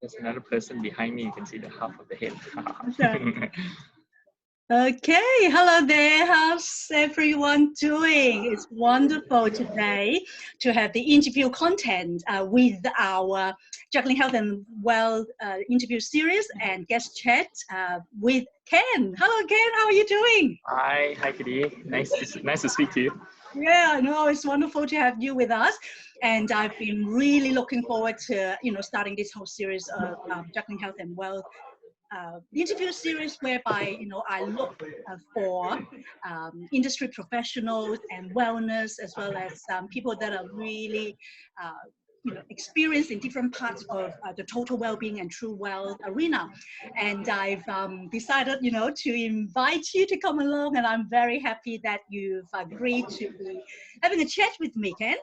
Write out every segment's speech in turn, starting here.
There's another person behind me. You can see the half of the head. Okay. Okay, hello there. How's everyone doing? It's wonderful today to have the interview content with our Juggling Health and Well interview series and guest chat with Ken. Hello, Ken. How are you doing? Hi, Kitty. Nice to speak to you. Yeah, I know it's wonderful to have you with us, and I've been really looking forward to starting this whole series of Juggling Health and Well interview series whereby I look for industry professionals and wellness, as well as people that are really experienced in different parts of the total well-being and true wealth arena. And I've decided to invite you to come along, and I'm very happy that you've agreed to be having a chat with me, Ken.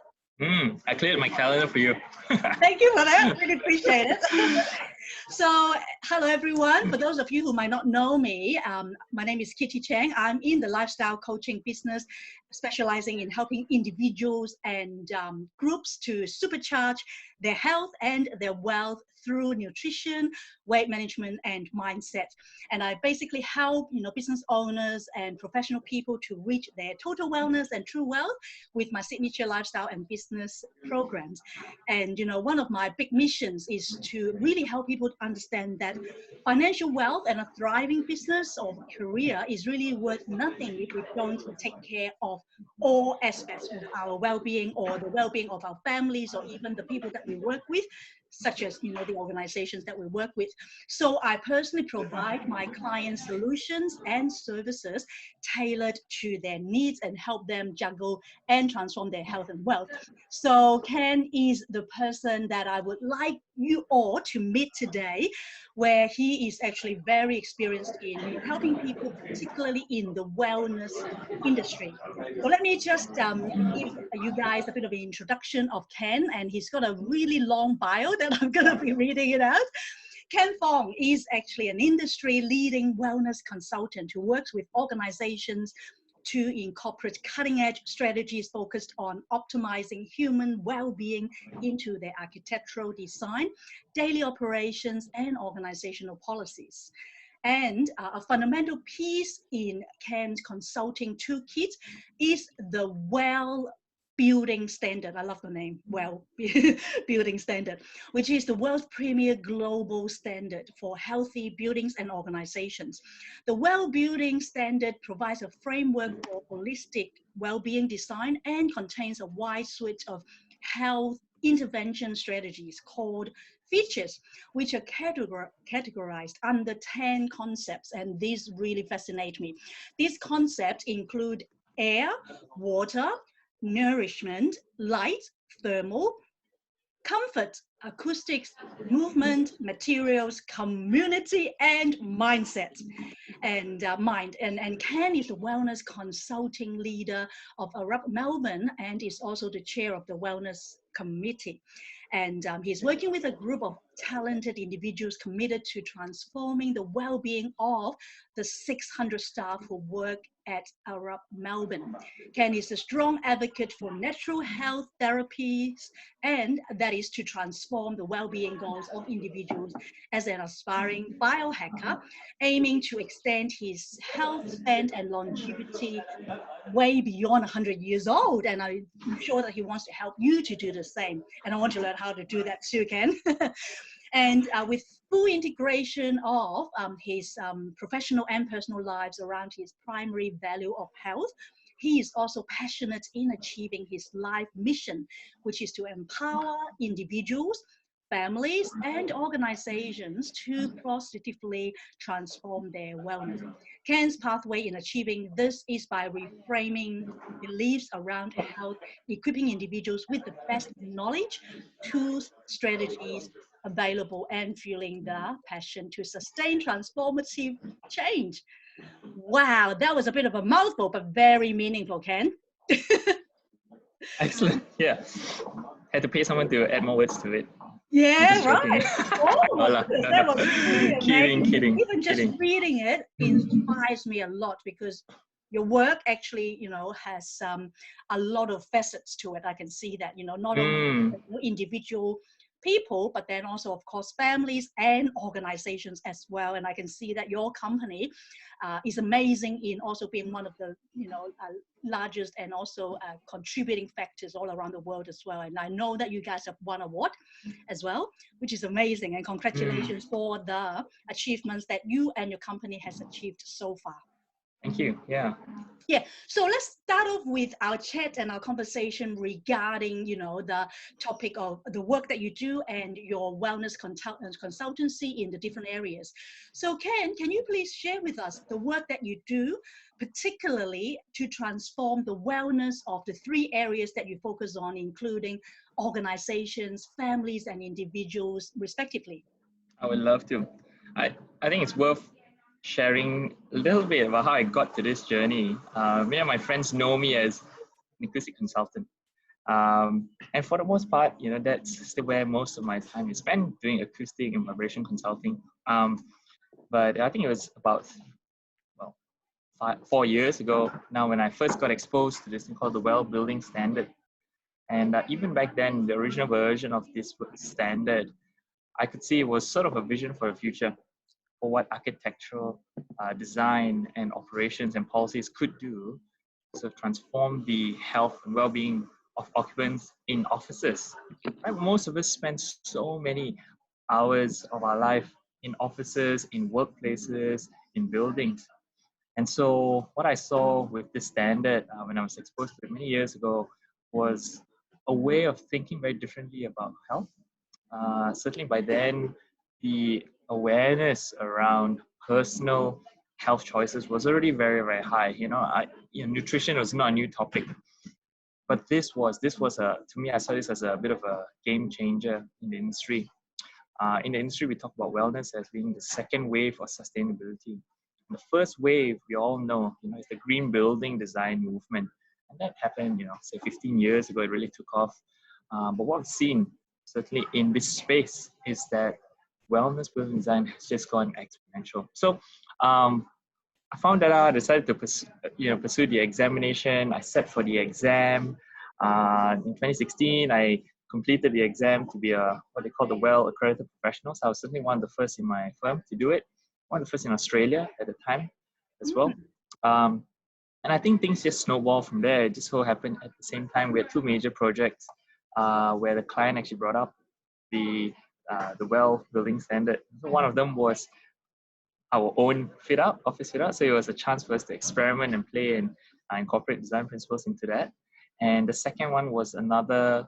I cleared my calendar for you. Thank you for that. Really appreciate it. So, hello everyone. For those of you who might not know me, my name is Kitty Chang. I'm in the lifestyle coaching business, specializing in helping individuals and groups to supercharge their health and their wealth through nutrition, weight management, and mindset. And I basically help business owners and professional people to reach their total wellness and true wealth with my signature lifestyle and business programs. And one of my big missions is to really help people to understand that financial wealth and a thriving business or career is really worth nothing if we don't take care of all aspects of our well-being or the well-being of our families or even the people that we work with, such as the organizations that we work with. So I personally provide my clients solutions and services tailored to their needs and help them juggle and transform their health and wealth. So Ken is the person that I would like you all to meet today, where he is actually very experienced in helping people, particularly in the wellness industry. So let me just give you guys a bit of an introduction of Ken, and he's got a really long bio that I'm going to be reading it out. Ken Fong is actually an industry-leading wellness consultant who works with organizations to incorporate cutting-edge strategies focused on optimizing human well-being into their architectural design, daily operations, and organizational policies. And a fundamental piece in Ken's consulting toolkit is the building standard. I love the name, building standard, which is the world's premier global standard for healthy buildings and organizations. The building standard provides a framework for holistic well-being design and contains a wide suite of health intervention strategies called features, which are categorized under 10 concepts, and these really fascinate me. These concepts include air, water, nourishment, light, thermal, comfort, acoustics, movement, materials, community, and mindset. And mind. And Ken is the wellness consulting leader of Arup Melbourne and is also the chair of the wellness committee. And he's working with a group of talented individuals committed to transforming the well-being of the 600 staff who work at Arup Melbourne. Ken is a strong advocate for natural health therapies, and that is to transform the well-being goals of individuals as an aspiring biohacker, aiming to extend his health span and longevity way beyond 100 years old. And I'm sure that he wants to help you to do the same. And I want to learn how to do that too, Ken. And with full integration of his professional and personal lives around his primary value of health, he is also passionate in achieving his life mission, which is to empower individuals, families, and organizations to positively transform their wellness. Ken's pathway in achieving this is by reframing beliefs around health, equipping individuals with the best knowledge, tools, strategies available, and fueling the passion to sustain transformative change. Wow, that was a bit of a mouthful, but very meaningful, Ken. Excellent. Yeah. Had to pay someone to add more words to it. Yeah, right. Oh, no, that was really amazing. Kidding. Even just reading it inspires me a lot, because your work actually, has a lot of facets to it. I can see that, not only individual people, but then also, of course, families and organizations as well. And I can see that your company is amazing in also being one of the largest and also contributing factors all around the world as well. And I know that you guys have won an award as well, which is amazing. And congratulations for the achievements that you and your company has achieved so far. Thank you. Yeah. Yeah, so let's start off with our chat and our conversation regarding, the topic of the work that you do and your wellness consultancy in the different areas. So Ken, can you please share with us the work that you do, particularly to transform the wellness of the 3 areas that you focus on, including organizations, families, and individuals, respectively? I would love to. I think it's worth sharing a little bit about how I got to this journey. Many of my friends know me as an acoustic consultant. And for the most part, that's still where most of my time is spent, doing acoustic and vibration consulting. But I think it was about 4 years ago now when I first got exposed to this thing called the Well Building Standard. And even back then, the original version of this standard, I could see it was sort of a vision for the future, for what architectural design and operations and policies could do to transform the health and well-being of occupants in offices. Right? Most of us spend so many hours of our life in offices, in workplaces, in buildings. And so what I saw with this standard when I was exposed to it many years ago was a way of thinking very differently about health. Certainly by then, the awareness around personal health choices was already very, very high. Nutrition was not a new topic, but this was to me, I saw this as a bit of a game changer in the industry. In the industry, we talk about wellness as being the second wave of sustainability. The first wave, we all know, is the green building design movement, and that happened, say 15 years ago. It really took off. But what we've seen, certainly in this space, is that wellness building design has just gone exponential. So I found that out. I decided to pursue the examination. I sat for the exam. In 2016, I completed the exam to be what they call the Well Accredited Professionals. I was certainly one of the first in my firm to do it. One of the first in Australia at the time as well. And I think things just snowballed from there. It just so happened at the same time we had 2 major projects where the client actually brought up the Well Building Standard. So one of them was our own office fit out. So it was a chance for us to experiment and play and incorporate design principles into that. And the second one was another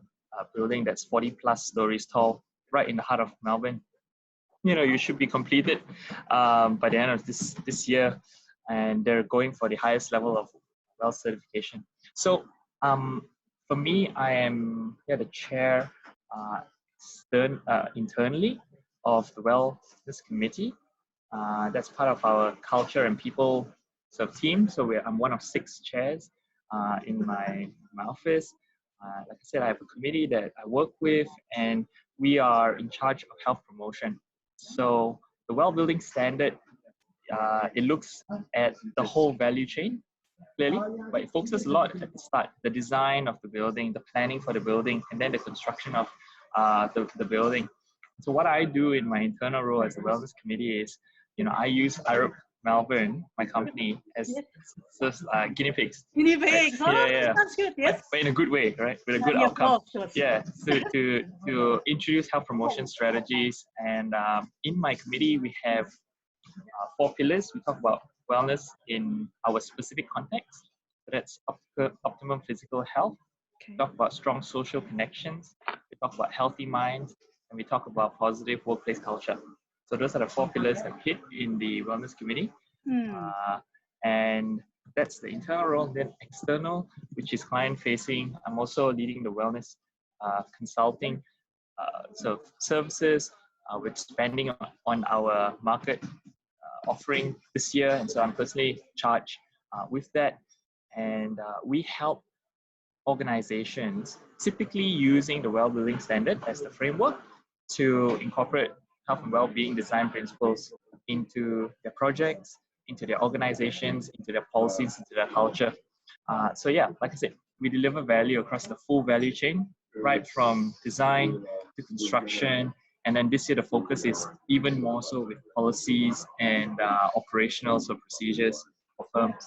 building that's 40 plus stories tall, right in the heart of Melbourne. You should be completed by the end of this year, and they're going for the highest level of WELL certification. So for me, I am the chair internally of the Wellness Committee. That's part of our culture and people team. So I'm one of 6 chairs in my office. Like I said, I have a committee that I work with, and we are in charge of health promotion. So the Well Building Standard, it looks at the whole value chain, clearly, but it focuses a lot at the start, the design of the building, the planning for the building, and then the construction of the building. So what I do in my internal role as a wellness committee is, I use IROP Melbourne, my company, as guinea pigs. Guinea pigs, right? Yeah. That's good, yes. But in a good way, right? With a good outcome. Yeah, so to introduce health promotion strategies. And in my committee, we have 4 pillars. We talk about wellness in our specific context. So that's optimum physical health. Okay. We talk about strong social connections. We talk about healthy minds. And we talk about positive workplace culture. So those are the 4 pillars that hit in the wellness committee. And that's the internal role. Then external, which is client facing. I'm also leading the wellness consulting services. We're expanding on our market offering this year. And so I'm personally charged with that. And we help organizations, typically using the Well Building Standard as the framework, to incorporate health and well-being design principles into their projects, into their organizations, into their policies, into their culture. So yeah, like I said, we deliver value across the full value chain, right from design to construction. And then this year, the focus is even more so with policies and operational so procedures for firms.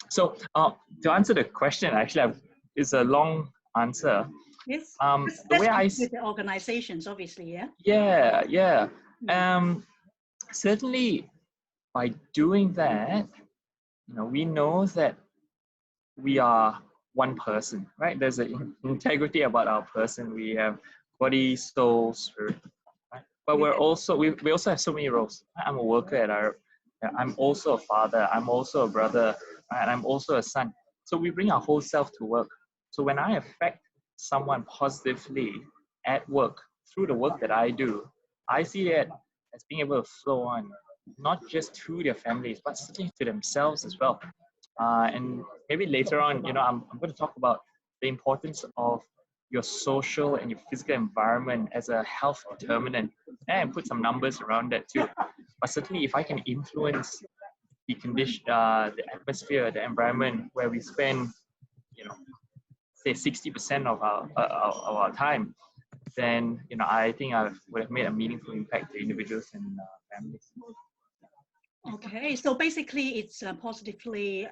So to answer the question, actually, it's a long answer. Yes. The way I with the organizations, obviously, yeah. yeah. Certainly, by doing that, we know that we are one person, right? There's an integrity about our person. We have body, soul, spirit, right? But we also have so many roles. I'm a worker at our. I'm also a father. I'm also a brother, right? And I'm also a son. So we bring our whole self to work. So when I affect someone positively at work through the work that I do, I see it as being able to flow on, not just to their families, but certainly to themselves as well. And maybe later on, I'm going to talk about the importance of your social and your physical environment as a health determinant, and put some numbers around that too. But certainly, if I can influence the condition, the atmosphere, the environment where we spend, say 60% of our time, then I think I would have made a meaningful impact to individuals and families. Okay, so basically, it's positively,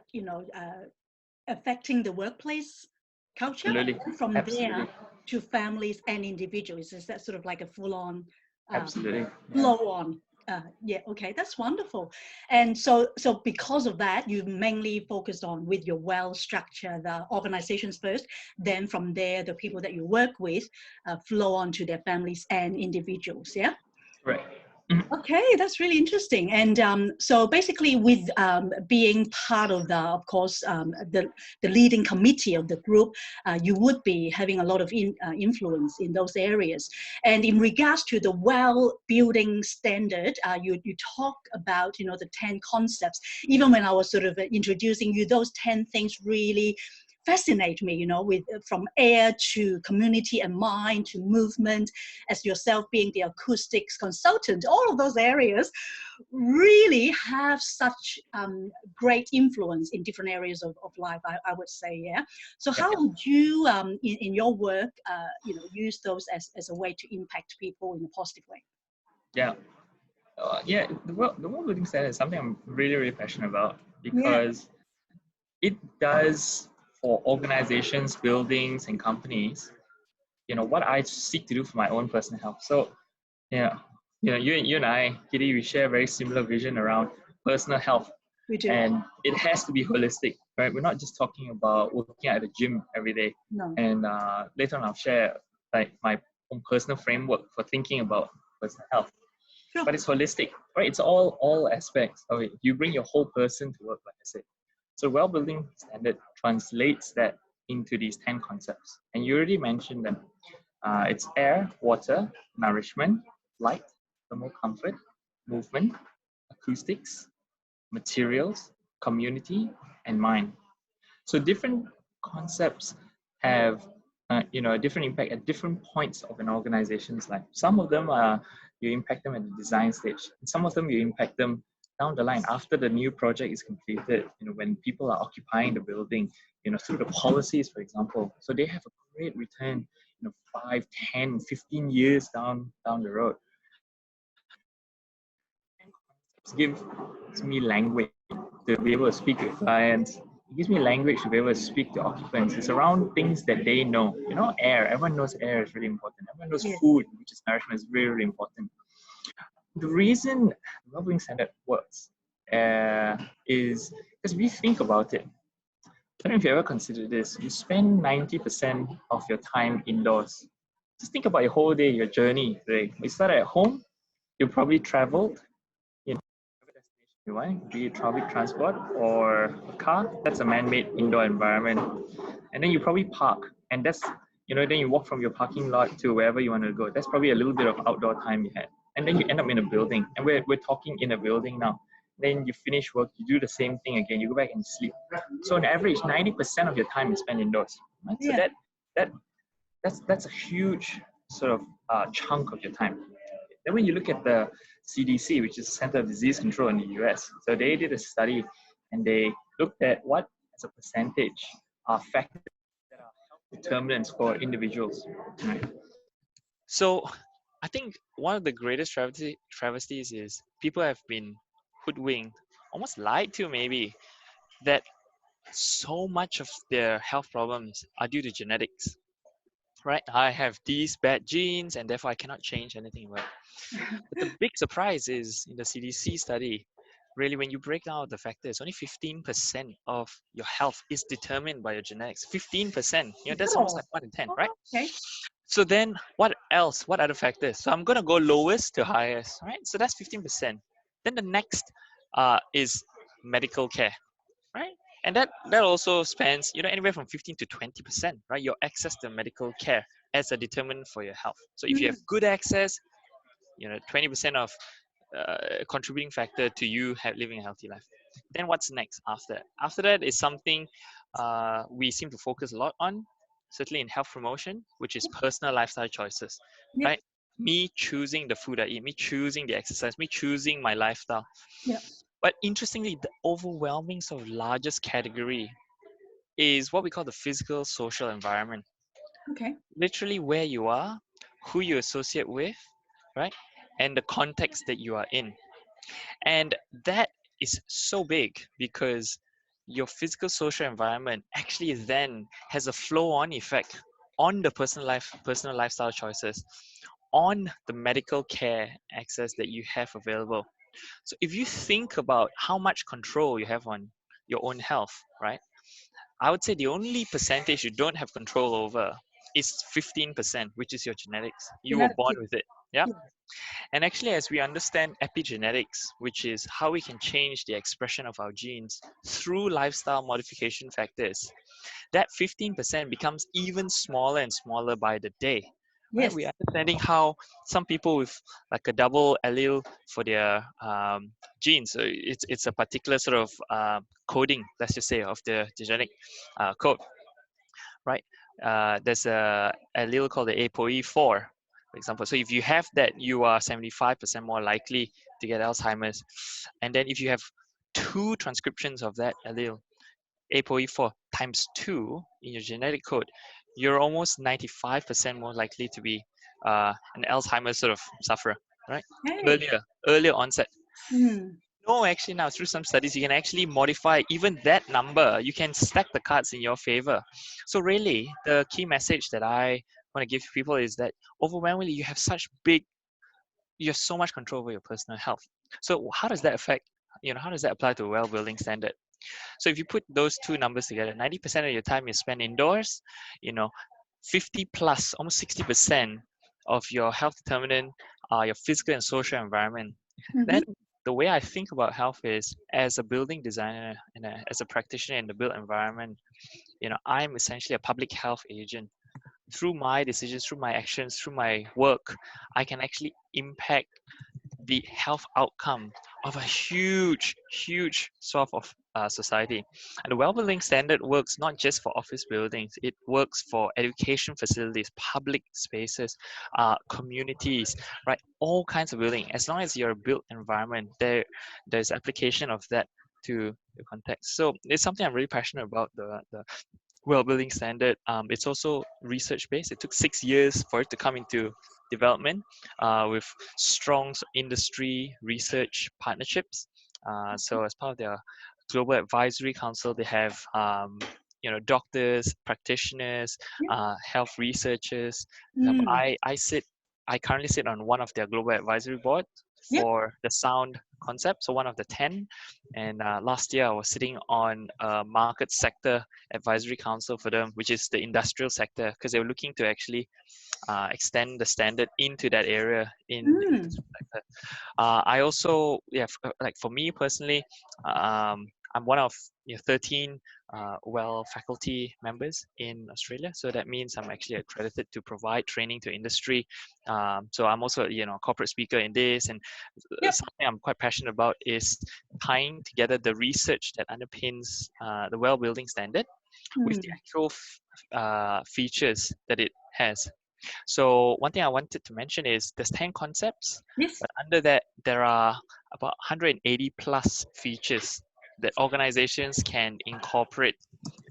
affecting the workplace culture. Absolutely. From Absolutely. there to families and individuals. Is that sort of like a full-on Absolutely. flow on? Yeah, okay, that's wonderful. And so because of that, you mainly focused on with your well-structured organizations first, then from there, the people that you work with flow on to their families and individuals, yeah? Right. Okay, that's really interesting. And so basically with being part of of course, the leading committee of the group, you would be having a lot of influence in those areas. And in regards to the well-building standard, you talk about, the 10 concepts. Even when I was sort of introducing you, those 10 things really fascinate me, with from air to community and mind to movement, as yourself being the acoustics consultant. All of those areas really have such great influence in different areas of life, I would say, yeah. So how would you, in your work, use those as a way to impact people in a positive way? Yeah. The world building standard is something I'm really, really passionate about, because it does for organizations, buildings, and companies, what I seek to do for my own personal health. So, you and I, Kitty, we share a very similar vision around personal health. We do. And it has to be holistic, right? We're not just talking about working at the gym every day. No. And later on, I'll share like my own personal framework for thinking about personal health. Sure. But it's holistic, right? It's all aspects of it. You bring your whole person to work, like I said. So well-building standard translates that into these 10 concepts. And you already mentioned them. It's air, water, nourishment, light, thermal comfort, movement, acoustics, materials, community, and mind. So different concepts have a different impact at different points of an organization's life. Some of them you impact them at the design stage. Some of them you impact them down the line after the new project is completed, when people are occupying the building, through the policies, for example. So they have a great return, 5, 10, 15 years down the road. It gives me language to be able to speak with clients. It gives me language to be able to speak to occupants. It's around things that they know. Air. Everyone knows air is really important. Everyone knows food, which is nourishment, is really, really important. The reason the well-being standard works is because we think about it. I don't know if you ever considered this. You spend 90% of your time indoors. Just think about your whole day, your journey today. You start at home, you probably traveled, you want, be it public transport or a car. That's a man-made indoor environment. And then you probably park, and that's, then you walk from your parking lot to wherever you want to go. That's probably a little bit of outdoor time you had. And then you end up in a building, and we're talking in a building now. Then you finish work, you do the same thing again, you go back and sleep. So on average, 90% of your time is spent indoors. Right? So that's a huge sort of chunk of your time. Then when you look at the CDC, which is Center of Disease Control in the US, so they did a study and they looked at what as a percentage are factors that are determinants for individuals. Right. So I think one of the greatest travesties is people have been hoodwinked, almost lied to maybe, that so much of their health problems are due to genetics. Right? I have these bad genes and therefore I cannot change anything about it. But the big surprise is in the CDC study, really when you break down the factors, only 15% of your health is determined by your genetics. 15%. That's almost Oh, like 1 in 10, right? oh, okay. So then what else? What other factors? So I'm gonna go lowest to highest, right? So that's 15%. Then the next is medical care, right? And that also spans anywhere from 15 to 20%, right? Your access to medical care as a determinant for your health. So if you have Mm, good access, 20% of contributing factor to you living a healthy life. Then what's next after that? After that is something we seem to focus a lot on, certainly in health promotion, which is personal lifestyle choices, yep, right? Me choosing the food I eat, me choosing the exercise, me choosing my lifestyle. yep. But interestingly, the overwhelming sort of largest category is what we call the physical social environment. Okay. Literally where you are, who you associate with, right? And the context that you are in. And that is so big because your physical social environment actually then has a flow on effect on the personal lifestyle choices, on the medical care access that you have available. So if you think about how much control you have on your own health, right? I would say the only percentage you don't have control over is 15%, which is your genetics. You were born Genetic. with it. Yeah. Yeah. And actually, as we understand epigenetics, which is how we can change the expression of our genes through lifestyle modification factors, that 15% becomes even smaller and smaller by the day. Right? Yes. We're understanding how some people with like a double allele for their genes, so it's a particular sort of coding, let's just say, of the genetic code, right? There's a allele called the ApoE4, for example. So if you have that, you are 75% more likely to get Alzheimer's. And then if you have two transcriptions of that allele, ApoE4 times 2 in your genetic code, you're almost 95% more likely to be an Alzheimer's sort of sufferer, right? Hey. Earlier onset. Mm. No, actually now through some studies, you can actually modify even that number. You can stack the cards in your favor. So really, the key message that I want to give people is that overwhelmingly you have so much control over your personal health. So how does that affect, how does that apply to a well-building standard? So if you put those two numbers together, 90% of your time is spent indoors, you know, 50 plus, almost 60% of your health determinant are your physical and social environment. Mm-hmm. Then the way I think about health is as a building designer and as a practitioner in the built environment, I'm essentially a public health agent. Through my decisions, through my actions, through my work, I can actually impact the health outcome of a huge swath of society. And the well-building standard works not just for office buildings, it works for education facilities, public spaces, communities, right? All kinds of building. As long as you're a built environment, there's application of that to the context. So it's something I'm really passionate about, the well-building standard. It's also research-based. It took 6 years for it to come into development with strong industry research partnerships. So as part of their global advisory council, they have doctors, practitioners, Yeah. health researchers. For example, Mm. I currently sit on one of their global advisory board Yep. for the sound concept, so one of the 10. And last year I was sitting on a market sector advisory council for them, which is the industrial sector, because they were looking to actually extend the standard into that area in the Mm. industrial sector. I also, yeah, like for me personally, I'm one of 13 well faculty members in Australia. So that means I'm actually accredited to provide training to industry. So I'm also, a corporate speaker in this, and Yep. something I'm quite passionate about is tying together the research that underpins the well building standard with the Mm. actual features that it has. So one thing I wanted to mention is there's 10 concepts, Yes. but under that there are about 180 plus features that organizations can incorporate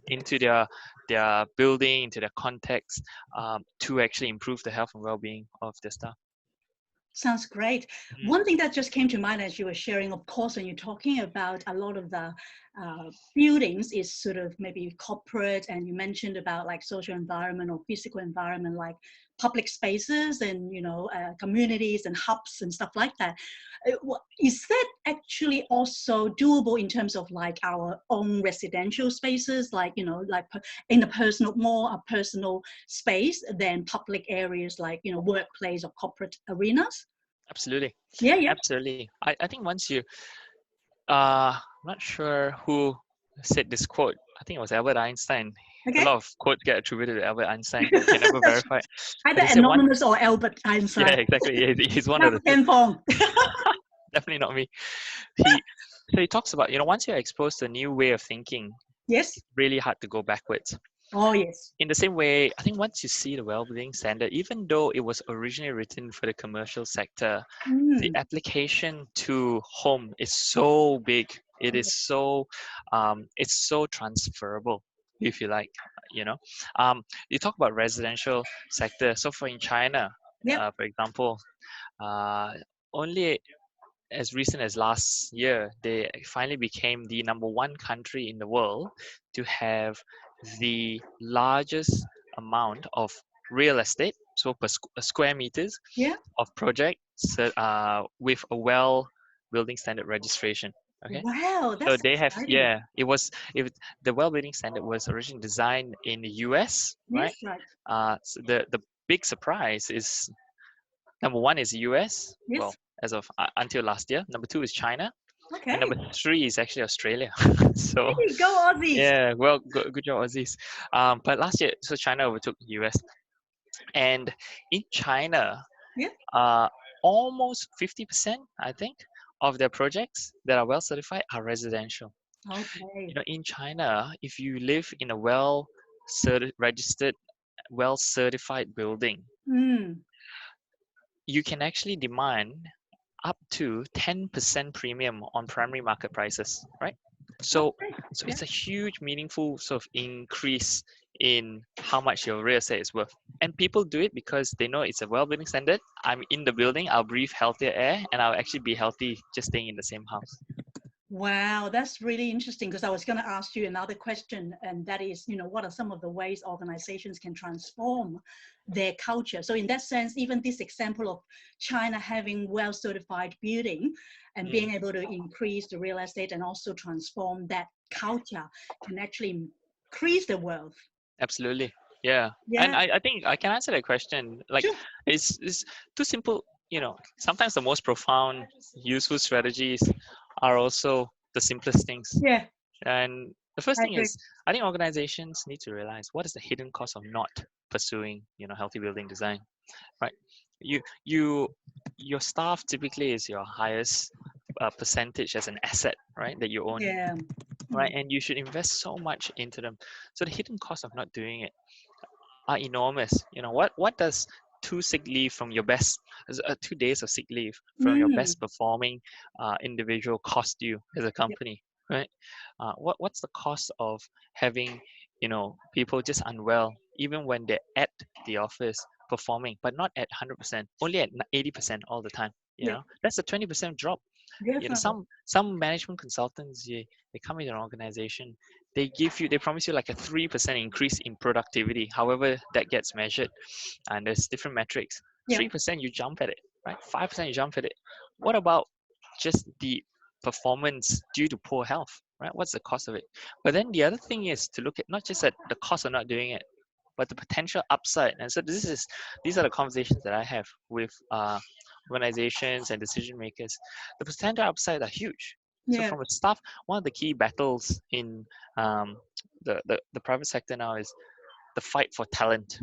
into their their building, into their context, to actually improve the health and well-being of their staff. Sounds great. One thing that just came to mind as you were sharing, of course, when you're talking about a lot of the buildings is sort of maybe corporate, and you mentioned about like social environment or physical environment, like public spaces and, you know, communities and hubs and stuff like that. Is that actually also doable in terms of like our own residential spaces, like, you know, like in the personal, more a personal space than public areas like, you know, workplace or corporate arenas? Absolutely. Yeah, yeah. Absolutely. I think once you, I'm not sure who said this quote. I think it was Albert Einstein. A Okay. lot of quotes get attributed to Albert Einstein. You can never verify it. Either But he said one, anonymous or Albert Einstein. yeah, exactly. Yeah, he's one of That's the two. Ken Fong. Definitely not me. So he talks about, you know, once you're exposed to a new way of thinking, Yes. it's really hard to go backwards. Oh, yes. In the same way, I think once you see the well-being standard, even though it was originally written for the commercial sector, the application to home is so big. It is so, it's so transferable, if you like, you know. You talk about residential sector. So for in China, Yep. for example, only as recent as last year, they finally became the #1 country in the world to have the largest amount of real estate, so per square meters Yeah. of projects with a well building standard registration. Okay, Wow, so that's they have, exciting. yeah, the well building standard was originally designed in the US, Yes, right? right. So the big surprise is #1 is US. Well, Yes. as of until last year. #2 is China, and Okay. #3 is actually Australia. So Hey, go Aussies. yeah, well, good job, Aussies. But last year, so China overtook US, and in China, Yeah. almost 50%, I think, of their projects that are well certified are residential. You Okay. know, in China, if you live in a well registered, well certified building, Mm. you can actually demand up to 10% premium on primary market prices, right? So, Okay. so Yeah. it's a huge, meaningful sort of increase in how much your real estate is worth. And people do it because they know it's a well-building standard. I'm in the building, I'll breathe healthier air, and I'll actually be healthy just staying in the same house. Wow, that's really interesting, because I was going to ask you another question, and that is, you know, what are some of the ways organizations can transform their culture? So in that sense, even this example of China having well-certified building and being able to increase the real estate and also transform that culture can actually increase the wealth. Absolutely. Yeah. And Yeah, I think I can answer that question. Like, sure. it's too simple. You know, sometimes the most profound, useful strategies are also the simplest things. Yeah, And the first I thing agree. is, I think organizations need to realize what is the hidden cost of not pursuing, you know, healthy building design, right? You, you, your staff typically is your highest percentage as an asset, right? That you own, Yeah. right? And you should invest so much into them. So the hidden cost of not doing it are enormous. You know, what does 2 sick leave from your best, 2 days of sick leave from your Mm. best performing individual cost you as a Yep. company, right? What's the cost of having, you know, people just unwell even when they're at the office performing, but not at 100%, only at 80% all the time? You Yeah, know, that's a 20% drop. You know, definitely. some management consultants, they come into an organization, they promise you like a 3% increase in productivity, however that gets measured, and there's different metrics. Yeah. 3% you jump at it, right? 5% you jump at it. What about just the performance due to poor health, right? What's the cost of it? But then the other thing is to look at not just at the cost of not doing it, but the potential upside. And so these are the conversations that I have with organizations and decision makers. The potential upside are huge. So Yeah. from a staff, one of the key battles in um, the private sector now is the fight for talent.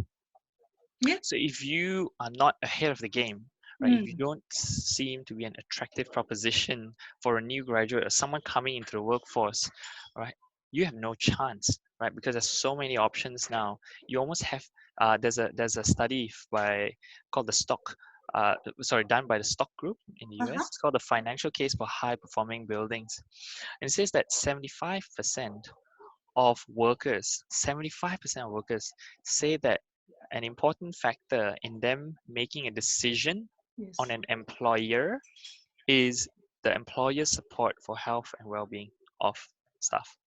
Yeah. So if you are not ahead of the game, right, if you Mm. don't seem to be an attractive proposition for a new graduate or someone coming into the workforce, right, you have no chance, right? Because there's so many options now. You almost have there's a study called the stock done by the stock group in the Uh-huh. US. It's called the financial case for high performing buildings. And it says that 75% of workers, 75% of workers say that an important factor in them making a decision Yes. on an employer is the employer's support for health and well-being of staff.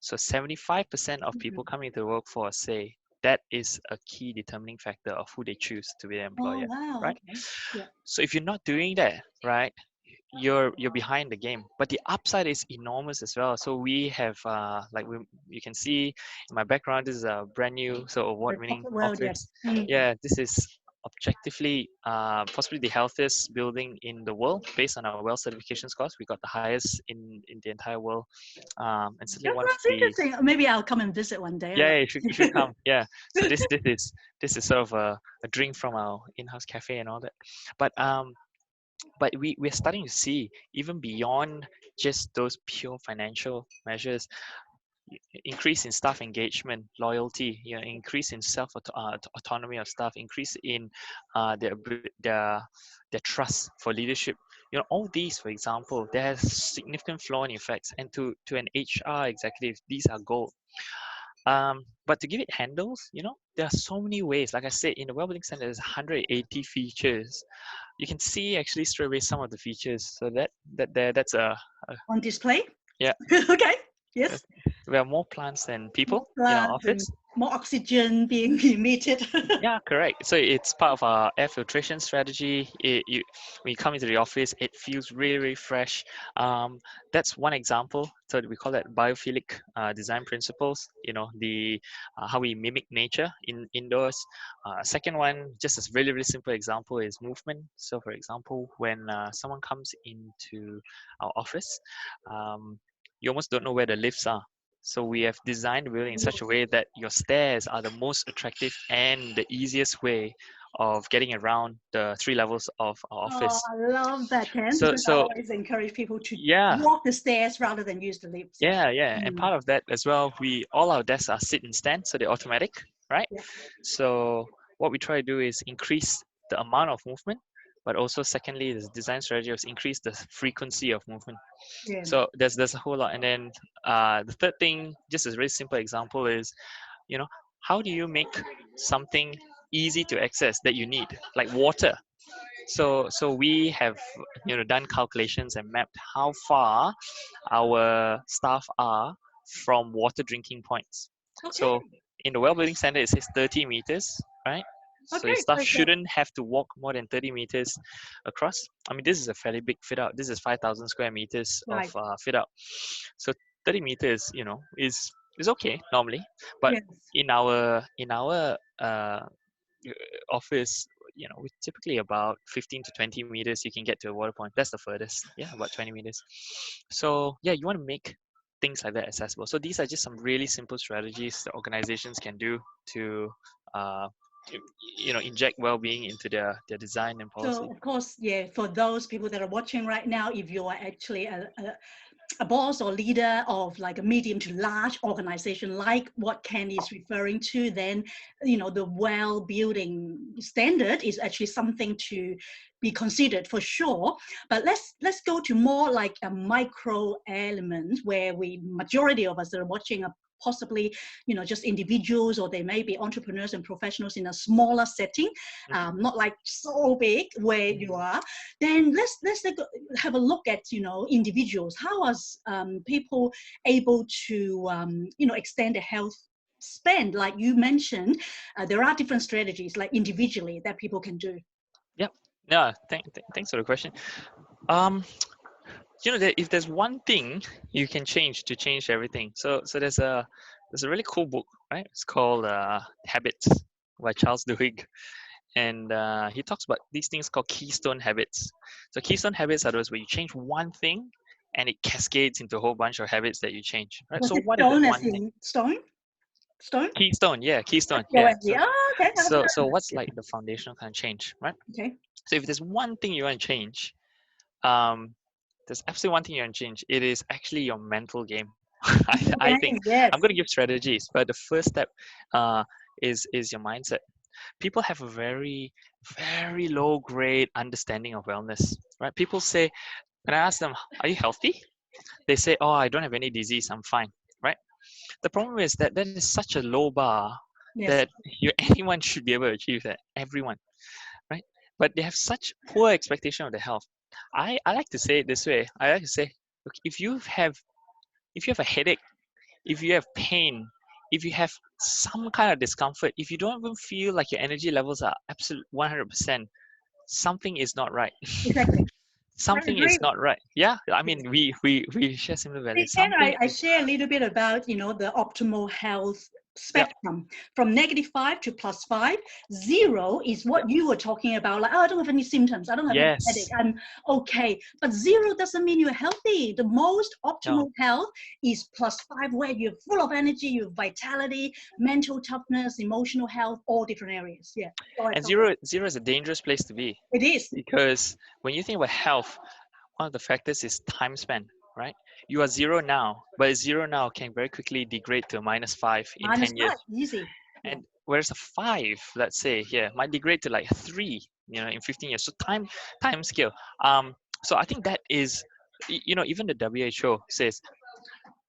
So 75% of people coming to the workforce say that is a key determining factor of who they choose to be an Oh, employer, wow. right? Okay. Yeah. So if you're not doing that, right, you're behind the game. But the upside is enormous as well. So we have you can see in my background, this is a brand new, so award-winning Well, office. yes. Mm. Yeah, this is objectively possibly the healthiest building in the world based on our well certification scores. We got the highest in the entire world, and certainly one of That's the interesting. Maybe I'll come and visit one day. yeah, you should come. Yeah, so this is sort of a drink from our in-house cafe and all that. But we're starting to see even beyond just those pure financial measures, increase in staff engagement, loyalty, increase in autonomy of staff, increase in their trust for leadership. All these, for example, there's significant flow-on effects, and to an HR executive, these are gold. But to give it handles, there are so many ways. Like I said, in the Wellbeing Center, there's 180 features. You can see actually straight away some of the features. So that's On display? yeah. Okay. Yes. We have more plants than More people in our plants and office. more oxygen being emitted. Yeah, correct. So it's part of our air filtration strategy. When you come into the office, it feels really, really fresh. That's one example. So we call that biophilic design principles. The how we mimic nature indoors. Second one, just a really, really simple example, is movement. So for example, when someone comes into our office, you almost don't know where the lifts are. So we have designed the building in such a way that your stairs are the most attractive and the easiest way of getting around the 3 levels of our office. Oh, I love that, Ken, So because I always encourage people to yeah, walk the stairs rather than use the lift. So. yeah. And part of that as well, all our desks are sit and stand, so they're automatic, right? Yeah. So what we try to do is increase the amount of movement, but also secondly, the design strategy is increase the frequency of movement. Yeah. So there's a whole lot. And then the third thing, just a very simple example, is how do you make something easy to access that you need, like water? So we have done calculations and mapped how far our staff are from water drinking points. Okay. So in the well-building standard, it says 30 meters, right? So Okay, your staff very good. shouldn't have to walk more than 30 meters across. I mean, this is a fairly big fit out. This is 5,000 square meters Right. of fit out. So 30 meters, is okay normally, but Yes. in our office, with typically about 15 to 20 meters, you can get to a water point. That's the furthest. Yeah, about 20 meters. So yeah, you want to make things like that accessible. So these are just some really simple strategies that organizations can do to inject well-being into their design and policy. So of course, yeah, for those people that are watching right now, if you are actually a boss or leader of like a medium to large organization, like what Ken is referring to, then the well-building standard is actually something to be considered for sure. But let's go to more like a micro element where majority of us that are watching are possibly just individuals, or they may be entrepreneurs and professionals in a smaller setting, not like so big where you are. Then let's have a look at individuals. How are people able to extend their health span? Like you mentioned, there are different strategies like individually that people can do. Yep. Yeah, thanks for the question. If there's one thing you can change to change everything, so there's a really cool book, right? It's called Habits by Charles Duhigg, and he talks about these things called keystone habits. So keystone habits are those where you change one thing and it cascades into a whole bunch of habits that you change, right? Was So it what is that stone as one thing? in stone? Stone? Keystone, yeah. Okay. So what's like the foundational kind of change, right? Okay. So if there's one thing you want to change, there's absolutely one thing you want to change. It is actually your mental game. I think Yes. I'm going to give strategies, but the first step is your mindset. People have a very, very low grade understanding of wellness, right? People say, when I ask them, are you healthy? They say, oh, I don't have any disease, I'm fine, right? The problem is that that is such a low bar Yes. that anyone should be able to achieve that. Everyone, right? But they have such poor expectation of their health. I like to say it this way. I like to say, look, if you have a headache, if you have pain, if you have some kind of discomfort, if you don't even feel like your energy levels are absolute 100%, something is not right. Exactly. I Something is agree. not right. Yeah, I Yes. mean, we share similar values. And Something I is share a little bit about, the optimal health yeah, spectrum from -5 to +5. Zero is yeah, what you were talking about, like, oh, I don't have any symptoms, I don't have any headache, yes, I'm okay. But zero doesn't mean you're healthy. The most no. optimal health is +5, where you're full of energy, you have vitality, mental toughness, emotional health, all different areas. Yeah. Go ahead, And Tom. zero is a dangerous place to be It is. because when you think about health, one of the factors is time span, right? You are zero now, but zero now can very quickly degrade to a -5 in 10 years. -5, easy. Yeah. And whereas a 5, let's say here, might degrade to like 3, in 15 years. So time scale. So I think that is, even the WHO says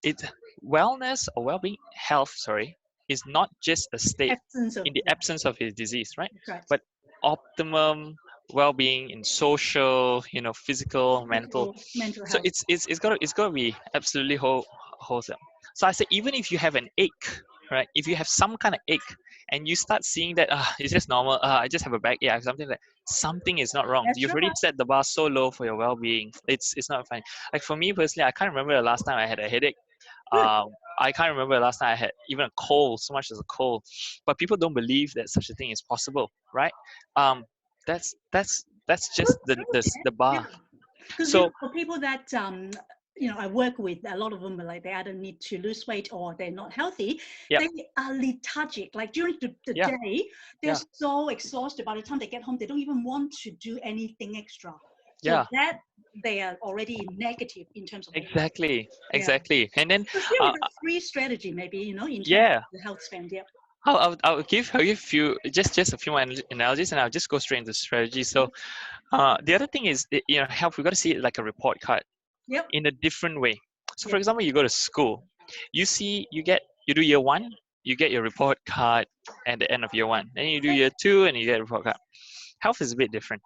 it wellness or well-being, health, sorry, is not just a state Essence of, in the yeah, absence of his disease, right? that's right. But optimum well-being in social, physical, mental. Mental So health. it's gotta be absolutely wholesome. So I say even if you have an ache, right? If you have some kind of ache and you start seeing that it's just normal, I just have a backache, I have something like something is not wrong. That's You've already right. set the bar so low for your well-being. It's not fine. Like for me personally, I can't remember the last time I had a headache. Good. I can't remember the last time I had even a cold, so much as a cold. But people don't believe that such a thing is possible, right? Um, that's Good, just the good, the, yeah. the bar. Yeah. Because So for people that I work with, a lot of them are like they either need to lose weight or they're not healthy. yeah, They are lethargic. Like during the yeah, day, they're yeah, so exhausted. By the time they get home, they don't even want to do anything extra. So yeah. that they are already negative in terms of their health. Exactly, Yeah. exactly. And then, So share uh, with us three strategy, maybe in terms of yeah, the health span. Yeah. I'll give few just a few more analogies, and I'll just go straight into strategy. So, the other thing is, health. We got to see it like a report card Yep. in a different way. So, for Yes. example, you go to school, you do year one, you get your report card at the end of year one. Then you do year two, and you get a report card. Health is a bit different.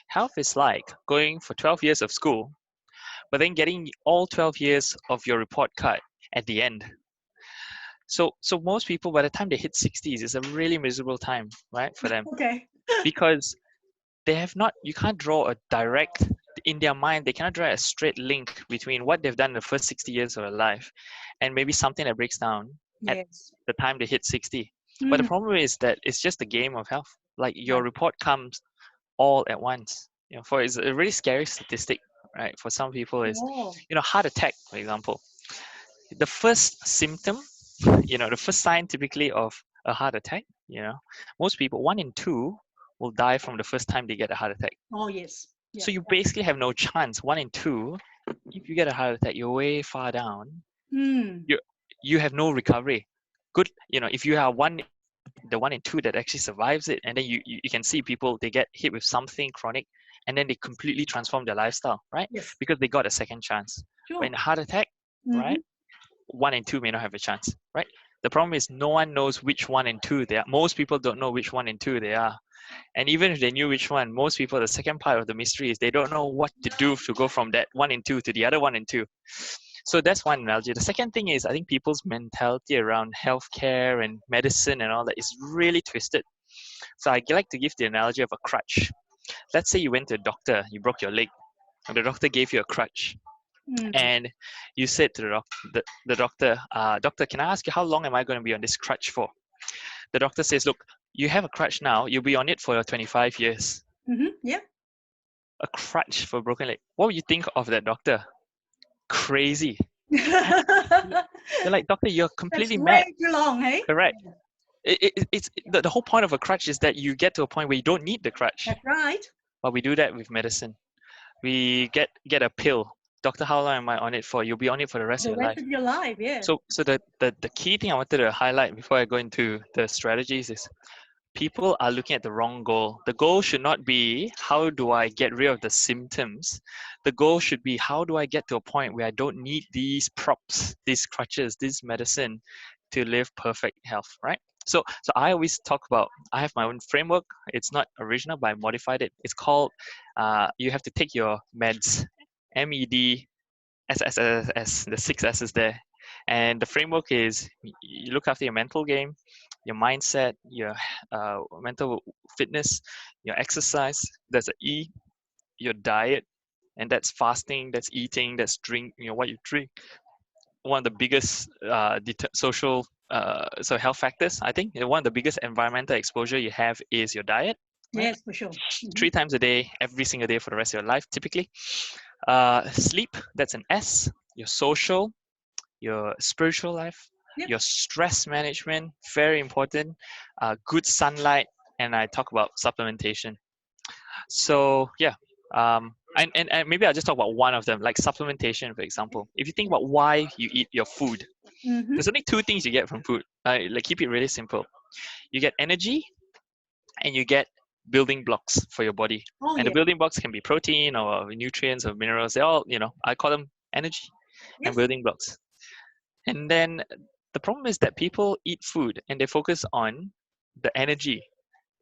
Health is like going for 12 years of school, but then getting all 12 years of your report card at the end. So most people, by the time they hit 60s, it's a really miserable time, right, for them, Okay. because you can't draw a direct, in their mind, they cannot draw a straight link between what they've done in the first 60 years of their life and maybe something that breaks down at Yes. the time they hit 60. But the Mm. problem is that it's just a game of health. Like your Right. report comes all at once. It's a really scary statistic, right? For some people is, Oh. heart attack, for example. The first symptom, the first sign typically of a heart attack, most people, 1 in 2 will die from the first time they get a heart attack. Oh yes. Yeah. So you basically have no chance. 1 in 2, if you get a heart attack, you're way far down. Mm. You have no recovery. Good, if you are the 1 in 2 that actually survives it, and then you can see people, they get hit with something chronic, and then they completely transform their lifestyle, right? Yes. Because they got a second chance. But Sure. in a heart attack, right? Mm-hmm. 1 in 2 may not have a chance, right? The problem is no one knows which 1 in 2 they are. Most people don't know which 1 in 2 they are. And even if they knew which one, most people, the second part of the mystery is they don't know what to do to go from that 1 in 2 to the other 1 in 2. So that's one analogy. The second thing is I think people's mentality around healthcare and medicine and all that is really twisted. So I like to give the analogy of a crutch. Let's say you went to a doctor, you broke your leg, and the doctor gave you a crutch. Mm. And you said to the doctor, doctor, can I ask you how long am I going to be on this crutch for? The doctor says, look, you have a crutch now, you'll be on it for 25 years. Mm-hmm. Yeah. A crutch for a broken leg. What would you think of that doctor? Crazy. Right? You're like, doctor, you're That's completely way mad. too long, hey? Correct. It's the whole point of a crutch is that you get to a point where you don't need the crutch. That's right. But we do that with medicine. We get a pill. Doctor, how long am I on it for? You'll be on it for the rest The of your rest life. of your life, yeah. So the key thing I wanted to highlight before I go into the strategies is people are looking at the wrong goal. The goal should not be how do I get rid of the symptoms. The goal should be how do I get to a point where I don't need these props, these crutches, this medicine to live perfect health, right? So I always talk about, I have my own framework. It's not original, but I modified it. It's called you have to take your meds, MED, S, the six S's there. And the framework is you look after your mental game, your mindset, your mental fitness, your exercise. That's a E. Your diet, and that's fasting, that's eating, that's drink. What you drink. One of the biggest social health factors. I think one of the biggest environmental exposure you have is your diet. Right? Yes, for sure. 3 times a day, every single day for the rest of your life, typically. Sleep, that's an S. Your social, your spiritual life, your stress management, very important. Good sunlight, and I talk about supplementation. So yeah, and maybe I'll just talk about one of them, like supplementation, for example. If you think about why you eat your food, there's only two things you get from food. Like keep it really simple. You get energy, and you get building blocks for your body. Oh, And the yeah. building blocks can be protein or nutrients or minerals. They all, I call them energy and Yes. building blocks. And then the problem is that people eat food and they focus on the energy.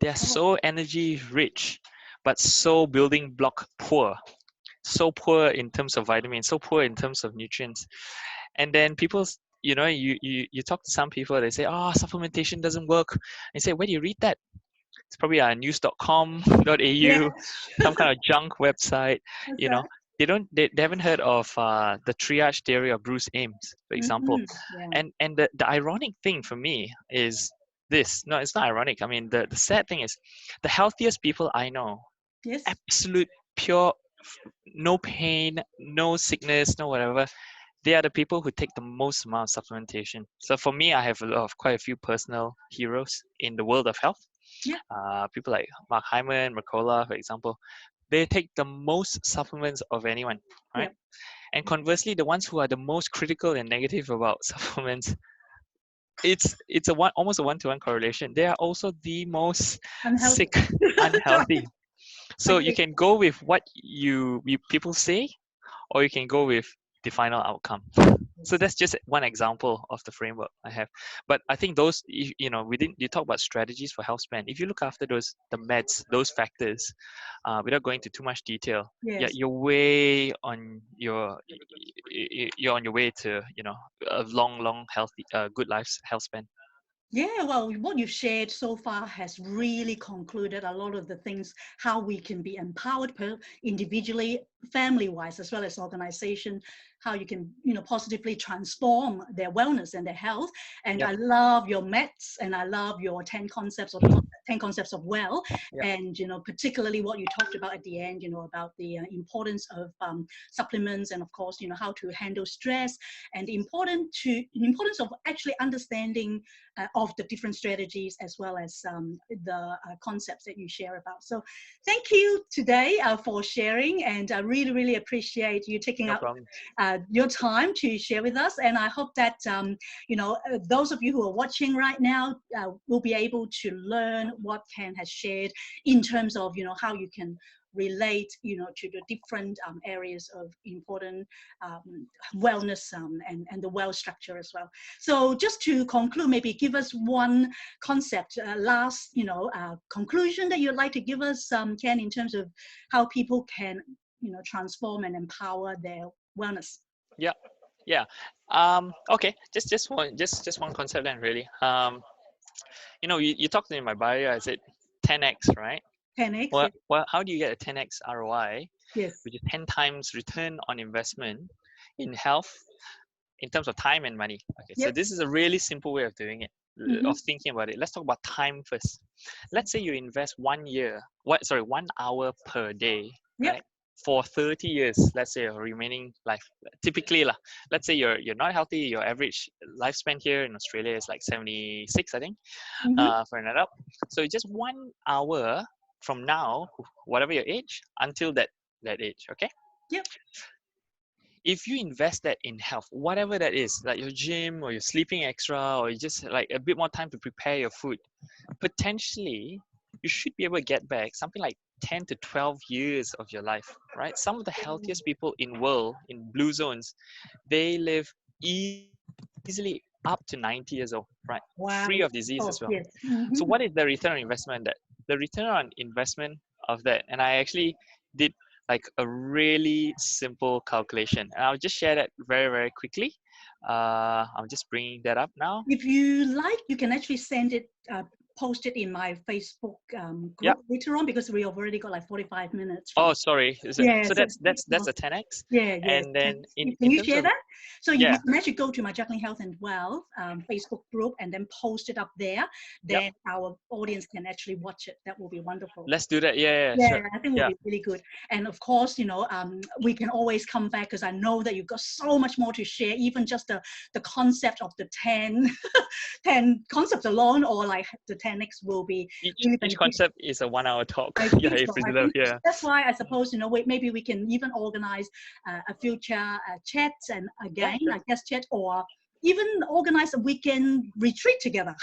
They are so energy rich, but so building block poor. So poor in terms of vitamins, so poor in terms of nutrients. And then people, you talk to some people, they say, oh, supplementation doesn't work. And you say, where do you read that? It's probably news.com.au, Yes. some kind of junk website. That's You know, right. they haven't heard of the triage theory of Bruce Ames, for example. Yeah. And the ironic thing for me is this. No, it's not ironic. I mean, the sad thing is, the healthiest people I know, Yes. absolute pure, no pain, no sickness, no whatever. They are the people who take the most amount of supplementation. So for me, I have quite a few personal heroes in the world of health. Yeah. People like Mark Hyman, Mercola, for example, they take the most supplements of anyone, right? Yeah. And conversely, the ones who are the most critical and negative about supplements, it's almost a one-to-one correlation. They are also the most Unhealthy. sick, unhealthy. So you Agree. can go with what people say, or you can go with the final outcome. So that's just one example of the framework I have. But I think those, you talk about strategies for Healthspan. If you look after the meds, those factors, without going into too much detail, yeah, Yes. you're on your way to a long, healthy, good health span. Yeah, well, what you've shared so far has really concluded a lot of the things, how we can be empowered individually, family-wise, as well as organization, how you can, positively transform their wellness and their health. And Yep. I love your METs, and I love your 10 concepts or 10 concepts of well. Yep. And, particularly what you talked about at the end, about the importance of supplements, and of course, how to handle stress, and the importance of actually understanding of the different strategies, as well as the concepts that you share about. So thank you today for sharing, and I really, really appreciate you taking No out problem. your time to share with us. And I hope that, those of you who are watching right now will be able to learn what Ken has shared in terms of, how you can relate, to the different areas of important wellness and the well structure as well. So just to conclude, maybe give us one concept, last, conclusion that you'd like to give us, Ken, in terms of how people can, transform and empower their wellness. Yeah. Okay. Just one concept then, really. You talked in my bio. I said 10x, right? 10x. Well, how do you get a 10x ROI, Yes. which is 10 times return on investment in health, in terms of time and money? Okay, so Yep. this is a really simple way of doing it, Mm-hmm. of thinking about it. Let's talk about time first. Let's say you invest 1 hour per day, Yep. right? For 30 years, let's say your remaining life. Typically, let's say you're not healthy, your average lifespan here in Australia is like 76, I think, Mm-hmm. for an adult. So it's just 1 hour from now, whatever your age, until that age, okay? Yep. if you invest that in health, whatever that is, like your gym or you're sleeping extra or you just like a bit more time to prepare your food, potentially you should be able to get back something like 10 to 12 years of your life, right? Some of the healthiest people in world, in blue zones, they live easily up to 90 years old, right? Wow. Free of disease Oh, as well. yes. So what is the return on investment? That the return on investment of that, and I actually did like a really simple calculation, and I'll just share that very, very quickly. I'm just bringing that up now. If you like, you can actually send it, post it in my Facebook Yeah. group later on, because we have already got like 45 minutes from. Oh, sorry. Yeah, So so that's a 10x. yeah, yeah. And then Can in you terms share of, that? So you yeah, can actually go to my Juggling Health and Wealth Facebook group and then post it up there. yep, Then our audience can actually watch it. That will be wonderful. let's do that. Yeah, Yeah, sure. I think will Yeah, be really good. And of course, we can always come back, because I know that you've got so much more to share, even just the concept of the 10, 10 concepts alone, or like the 10x will be really each beneficial. concept is a 1 hour talk. I Yeah, think if so. we I do that, think yeah. that's why I suppose, maybe we can even organize a future chats, and Yeah, again, sure. I guess chat, or even organize a weekend retreat together.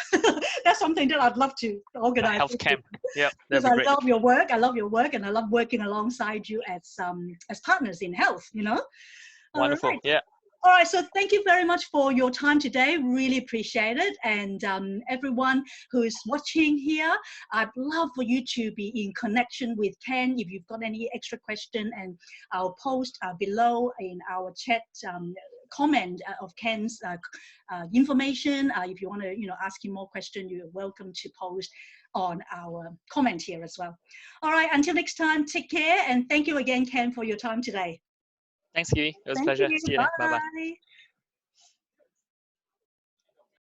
That's something that I'd love to A organize. health camp. Yeah, that'd Because be I great. love your work. I love your work, and I love working alongside you as partners in health. All Wonderful. right. Yeah. All right, so thank you very much for your time today. Really appreciate it. And everyone who's watching here, I'd love for you to be in connection with Ken. If you've got any extra question, and I'll post below in our chat comment of Ken's information. If you want to, ask him more questions, you're welcome to post on our comment here as well. All right, until next time, take care. And thank you again, Ken, for your time today. Thanks, Kiwi. It was a Thank pleasure. you. See you then. Bye bye. Bye.